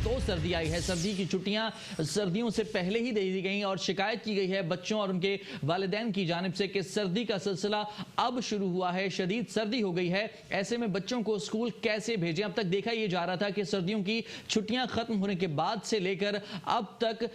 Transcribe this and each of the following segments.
تو सर्दी आई है। सर्दी की छुट्टियां सर्दियों से पहले ही दे दी गई और शिकायत की गई है बच्चों और उनके वालिदैन की जानिब से कि सर्दी का सिलसिला अब शुरू हुआ है, शदीद सर्दी हो गई है। ऐसे में बच्चों को स्कूल कैसे भेजें? अब तक देखा यह जा रहा था कि सर्दियों की छुट्टियां खत्म होने के बाद से लेकर अब तक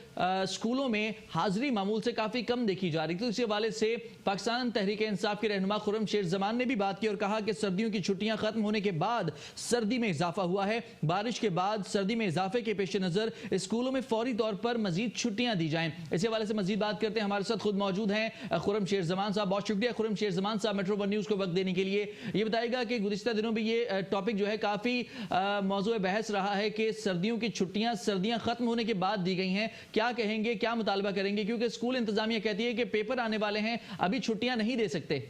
स्कूलों में हाजिरी मामूल से काफी कम देखी जा रही थी। तो इसी हवाले से पाकिस्तान तहरीक इंसाफ के रहनुमा खुर्रम शेर जमान ने भी बात की और कहा कि सर्दियों की छुट्टियां खत्म होने के बाद सर्दी में इजाफा हुआ है। बारिश के बाद सर्दी में इजाफे के पेश नजर स्कूलों में फौरी तौर पर मजीद छुट्टियां दी जाएं। इसी हवाले से मजीद बात करते हैं। हमारे साथ खुद मौजूद हैं खुर्रम शेर जमान साहब। बहुत शुक्रिया खुर्रम शेर जमान साहब मेट्रो वन न्यूज को वक्त देने के लिए। ये बताएगा कि गुज़िश्ता दिनों में ये टॉपिक जो है काफी मौजूद बहस रहा है कि सर्दियों की छुट्टियां सर्दियां खत्म होने के बाद दी गई हैं। क्या कहेंगे, क्या मुतालबा करेंगे? क्योंकि स्कूल इंतजामिया कहती है कि पेपर आने वाले हैं, अभी छुट्टियां नहीं दे सकते।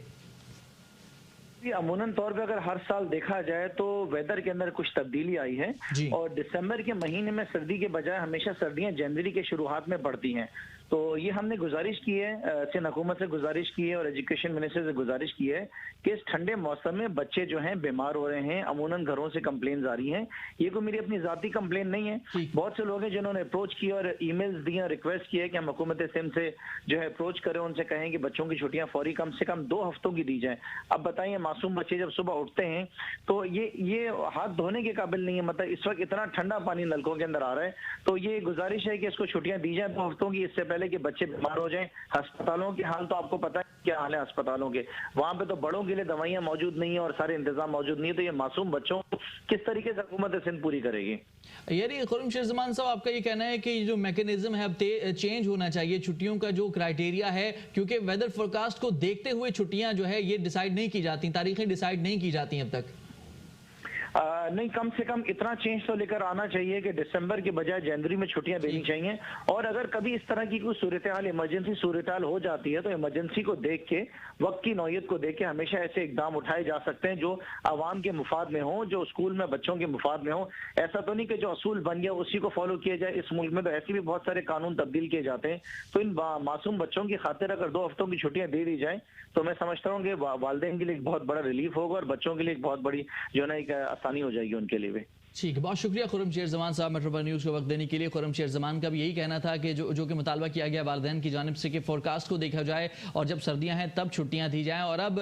अमूनन तौर पे अगर हर साल देखा जाए तो वेदर के अंदर कुछ तब्दीली आई है और दिसंबर के महीने में सर्दी के बजाय हमेशा सर्दियां जनवरी के शुरुआत में पड़ती हैं। तो ये हमने गुजारिश की है, सिंध हुकूमत से गुजारिश की है और एजुकेशन मिनिस्टर से गुजारिश की है कि इस ठंडे मौसम में बच्चे जो हैं बीमार हो रहे हैं, अमूनन घरों से कंप्लेन आ रही हैं। ये कोई मेरी अपनी जाती कंप्लेन नहीं है, बहुत से लोग हैं जिन्होंने अप्रोच की और ईमेल्स दी और रिक्वेस्ट की है कि हम हुकूमत सिंध से जो है अप्रोच करें, उनसे कहें कि बच्चों की छुट्टियां फौरी कम से कम 2 हफ्तों की दी जाए। अब बताइए मासूम बच्चे जब सुबह उठते हैं तो ये हाथ धोने के काबिल नहीं है, मतलब इस वक्त इतना ठंडा पानी नलकों के अंदर आ रहा है। तो ये गुजारिश है कि इसको छुट्टियां दी जाए 2 हफ्तों की, इससे पहले कि बच्चे बीमार हो जाएं। अस्पतालों के हाल तो आपको पता है क्या हाल है अस्पतालों के, वहां पे तो बड़ों के लिए दवाइयां मौजूद नहीं है और सारे इंतजाम मौजूद नहीं है। तो ये मासूम बच्चों को किस तरीके से हुकूमत सिंध पूरी करेगी? यानी खुर्रम शेर जमान साहब, आपका ये कहना है कि जो मैकेनिज्म है अब चेंज होना चाहिए, छुट्टियों का जो क्राइटेरिया है, क्योंकि वेदर फोरकास्ट को देखते हुए छुट्टियां जो है ये डिसाइड नहीं की जाती, तारीखें डिसाइड नहीं की जाती अब तक। नहीं, कम से कम इतना चेंज तो लेकर आना चाहिए कि दिसंबर के बजाय जनवरी में छुट्टियां देनी चाहिए। और अगर कभी इस तरह की कोई सूरत हाल, इमरजेंसी सूरत हाल हो जाती है तो इमरजेंसी को देख के, वक्त की नौयत को देख के हमेशा ऐसे इकदाम उठाए जा सकते हैं जो आवाम के मुफाद में हो, जो स्कूल में बच्चों के मुफाद में हो। ऐसा तो नहीं कि जो असूल बन गया उसी को फॉलो किया जाए। इस मुल्क में तो ऐसे भी बहुत सारे कानून तब्दील किए जाते हैं। तो इन मासूम बच्चों की खातिर अगर 2 हफ्तों की छुट्टियां दे दी जाए तो मैं समझता हूँ कि वालिदैन के लिए एक बहुत बड़ा रिलीफ होगा और बच्चों के लिए एक बहुत बड़ी जो है ना एक आसानी हो जाएगी उनके लिए भी। ठीक है, बहुत शुक्रिया खुर्रम शेर जमान साहब मेट्रो वन न्यूज़ को वक्त देने के लिए। खुर्रम शेर जमान का भी यही कहना था कि जो कि मुतालबा किया गया वालिदैन की जानिब से कि फोरकास्ट को देखा जाए और जब सर्दियां हैं तब छुट्टियां दी जाएं। और अब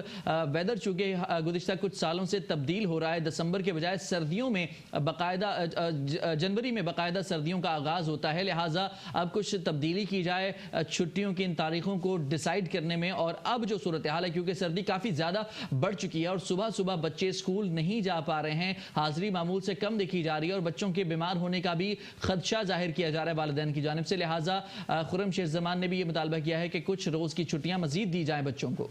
वेदर चूँकि गुज़िश्ता कुछ सालों से तब्दील हो रहा है, दिसंबर के बजाय सर्दियों में बाकायदा जनवरी में बाकायदा सर्दियों का आगाज़ होता है, लिहाजा अब कुछ तब्दीली की जाए छुट्टियों की इन तारीखों को डिसाइड करने में। और अब जो सूरत हाल है, क्योंकि सर्दी काफ़ी ज़्यादा बढ़ चुकी है और सुबह सुबह बच्चे स्कूल नहीं जा पा रहे हैं, हाजिरी मामूल से कम देखी जा रही है और बच्चों के बीमार होने का भी खदशा जाहिर किया जा रहा है वालिदैन की जानिब से। लिहाजा खुर्रम शेर जमान ने भी ये मुतालबा किया है कि कुछ रोज की छुट्टियां मजीद दी जाएं बच्चों को।